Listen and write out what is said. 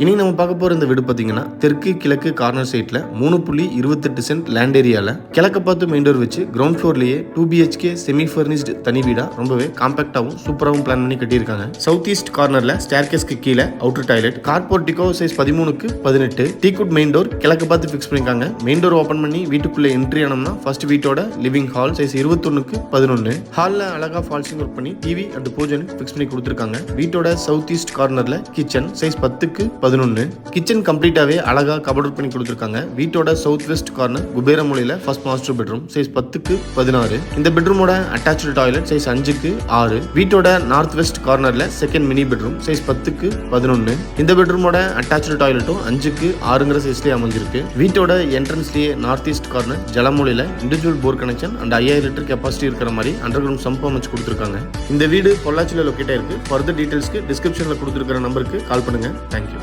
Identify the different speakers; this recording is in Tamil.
Speaker 1: இனி நம்ம பார்க்க போற இந்த வீடு பாத்தீங்கன்னா தெற்கு கிழக்கு கார்னர் சைட்ல 3.28 சென்ட் லேண்ட் ஏரியால கிழக்க பார்த்து மெயின் டோர் வச்சு கிரவுண்ட் ஃப்ளோர்லயே 2 BHK செமி ஃபர்னிஷ்டு தனி வீடா ரொம்பவே காம்பாக்டாவும் சூப்பராகவும் பிளான் பண்ணி கட்டியிருக்காங்க. சவுத் ஈஸ்ட் கார்னர்ல ஸ்டேர்கேஸ்க்கு கீழே outer toilet, car portico size 13x18, teakwood main door கிழக்க பார்த்து ஃபிக்ஸ் பண்ணிருக்காங்க. மெயின் டோர் ஓபன் பண்ணி வீட்டுக்குள்ள என்ட்ரி ஆனோம்னா ஃபர்ஸ்ட் வீட்டோட லிவிங் ஹால் சைஸ் 21x11. ஹால்ல அழகா ஃபால்சிங் ஒர்க் பண்ணி டிவி அண்ட் பூஜன் ஃபிக்ஸ் பண்ணி கொடுத்துருக்காங்க. வீட்டோட சவுத் ஈஸ்ட் கார்னர்ல கிச்சன் சைஸ் 10x11. கிச்சன் கம்ப்ளீட்டாவே அழகா கபோர்ட் பண்ணி கொடுத்துருக்காங்க. வீட்டோட சவுத் வெஸ்ட் கார்னர் குபேர மூலையில first master bedroom size 10x16. இந்த பெட்ரூமோட அட்டாச்டு டாய்லெட் சைஸ் 5x6. வீட்டோட நார்த் வெஸ்ட் கார்னர்ல second mini bedroom size 10x11. இந்த பெட்ரூமோட அட்டாச்டு டாய்லெட்டும் 5x6 சைஸ்லயே அமைஞ்சிருக்கு. வீட்டோட என்ட்ரன்ஸ்லயே நார்த் ஈஸ்ட் கார்னர் ஜலமூலையில individual bore connection and 5000 litre capacity இருக்கிற மாதிரி அண்டர் கிரவுண்ட் சம்ப் அமைச்சு கொடுத்துருக்காங்க. இந்த வீடு பொள்ளாச்சியில லொக்கேட் ஆயிருக்கு. ஃபர்தர் டீடைல்ஸ்க்கு டிஸ்கிரிப்ஷன்ல கொடுத்துருக்கிற நம்பருக்கு கால் பண்ணுங்க. தேங்க்யூ.